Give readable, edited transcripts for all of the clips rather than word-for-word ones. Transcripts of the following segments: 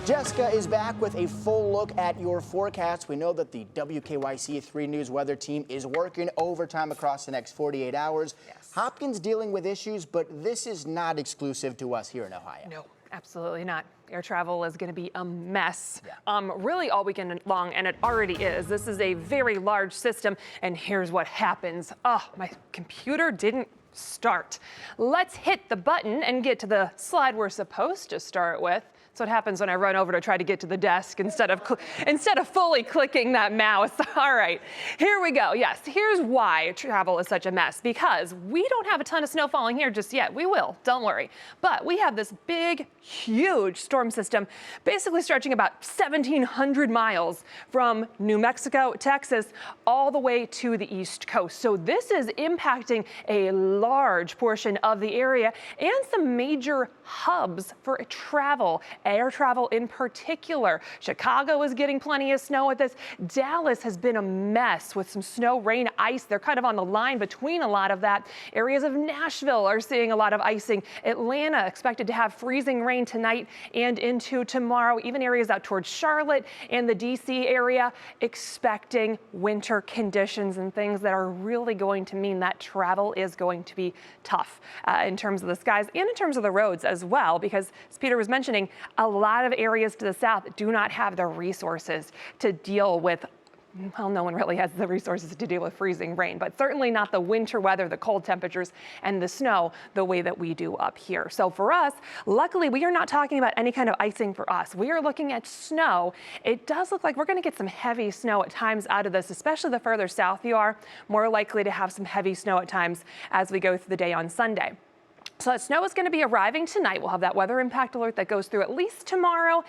Jessica is back with a full look at your forecast. We know that the WKYC 3 News weather team is working overtime across the next 48 hours. Yes. Hopkins dealing with issues, but this is not exclusive to us here in Ohio. No, absolutely not. Air travel is going to be a mess, Yeah. really all weekend long, and it already is. This is a very large system, and here's what happens. Oh, my computer didn't start. Let's hit the button and get to the slide we're supposed to start with. That's what happens when I run over to try to get to the desk instead of fully clicking that mouse. All right, here we go. Yes, here's why travel is such a mess, because we don't have a ton of snow falling here just yet. We will, don't worry. But we have this big, huge storm system basically stretching about 1,700 miles from New Mexico, Texas, all the way to the East Coast. So this is impacting a large portion of the area and some major hubs for travel. Air travel in particular. Chicago is getting plenty of snow with this. Dallas has been a mess with some snow, rain, ice. They're kind of on the line between a lot of that. Areas of Nashville are seeing a lot of icing. Atlanta expected to have freezing rain tonight and into tomorrow. Even areas out towards Charlotte and the DC area expecting winter conditions and things that are really going to mean that travel is going to be tough in terms of the skies and in terms of the roads as well, because as Peter was mentioning, a lot of areas to the south do not have the resources to deal with, well, no one really has the resources to deal with freezing rain, but certainly not the winter weather, the cold temperatures, and the snow the way that we do up here. So for us, luckily, we are not talking about any kind of icing for us. We are looking at snow. It does look like we're going to get some heavy snow at times out of this, especially the further south you are, more likely to have some heavy snow at times as we go through the day on Sunday. So that snow is going to be arriving tonight. We'll have that weather impact alert that goes through at least tomorrow,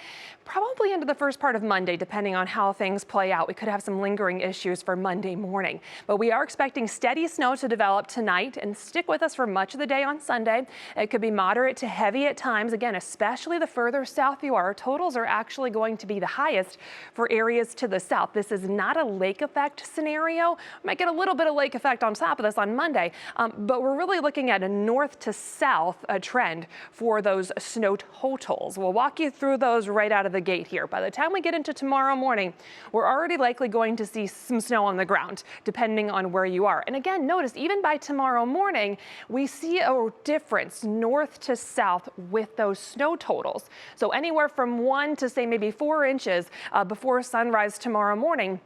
probably into the first part of Monday, depending on how things play out. We could have some lingering issues for Monday morning, but we are expecting steady snow to develop tonight and stick with us for much of the day on Sunday. It could be moderate to heavy at times. Again, especially the further south you are, totals are actually going to be the highest for areas to the south. This is not a lake effect scenario. We might get a little bit of lake effect on top of this on Monday, but we're really looking at a north to south trend for those snow totals. We'll walk you through those right out of the gate here. By the time we get into tomorrow morning, we're already likely going to see some snow on the ground, depending on where you are. And again, notice even by tomorrow morning, we see a difference north to south with those snow totals. So anywhere from 1 to say maybe 4 inches before sunrise tomorrow morning.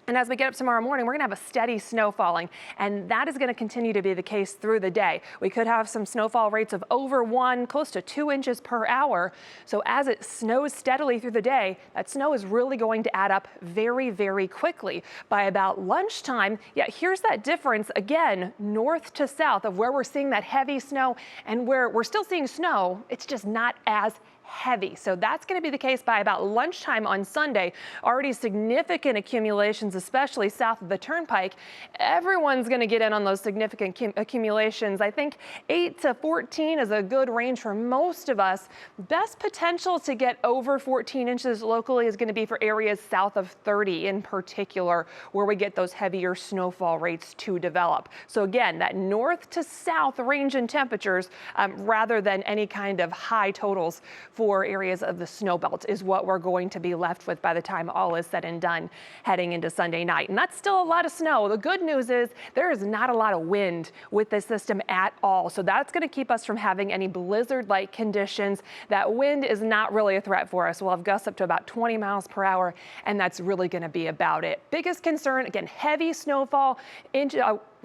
And as we get up tomorrow morning, we're going to have a steady snow falling, and that is going to continue to be the case through the day. We could have some snowfall rates of over 1, close to 2 inches per hour. So as it snows steadily through the day, that snow is really going to add up very, very quickly. By about lunchtime, here's that difference again, north to south of where we're seeing that heavy snow and where we're still seeing snow. It's just not as heavy. So that's going to be the case by about lunchtime on Sunday. Already significant accumulations, especially south of the Turnpike. Everyone's going to get in on those significant accumulations. I think 8 to 14 is a good range for most of us. Best potential to get over 14 inches locally is going to be for areas south of 30 in particular, where we get those heavier snowfall rates to develop. So again, that north to south range in temperatures rather than any kind of high totals for areas of the snow belt is what we're going to be left with by the time all is said and done heading into Sunday night. And that's still a lot of snow. The good news is there is not a lot of wind with this system at all. So that's going to keep us from having any blizzard-like conditions. That wind is not really a threat for us. We'll have gusts up to about 20 miles per hour, and that's really going to be about it. Biggest concern, again, heavy snowfall,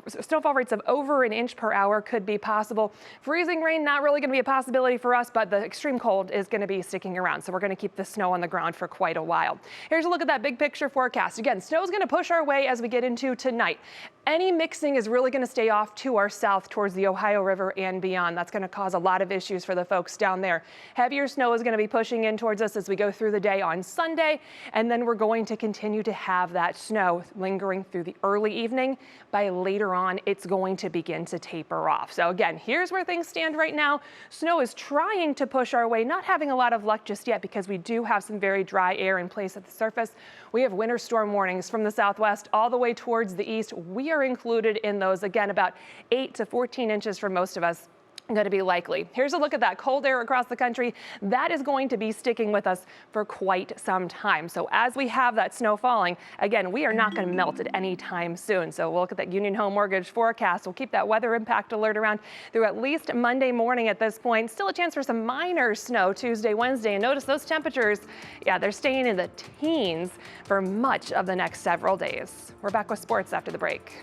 snowfall rates of over 1 inch per hour could be possible. Freezing rain, not really going to be a possibility for us, but the extreme cold is going to be sticking around. So we're going to keep the snow on the ground for quite a while. Here's a look at that big picture forecast. Again, snow is going to push our way as we get into tonight. Any mixing is really going to stay off to our south towards the Ohio River and beyond. That's going to cause a lot of issues for the folks down there. Heavier snow is going to be pushing in towards us as we go through the day on Sunday, and then we're going to continue to have that snow lingering through the early evening. By later on, it's going to begin to taper off. So again, here's where things stand right now. Snow is trying to push our way, not having a lot of luck just yet because we do have some very dry air in place at the surface. We have winter storm warnings from the southwest all the way towards the east. We are included in those, again, about 8 to 14 inches for most of us. going to be likely. Here's a look at that cold air across the country. That is going to be sticking with us for quite some time. So as we have that snow falling, again, we are not going to melt it anytime soon. So we'll look at that Union Home Mortgage forecast. We'll keep that weather impact alert around through at least Monday morning at this point. Still a chance for some minor snow Tuesday, Wednesday. And notice those temperatures, yeah, they're staying in the teens for much of the next several days. We're back with sports after the break.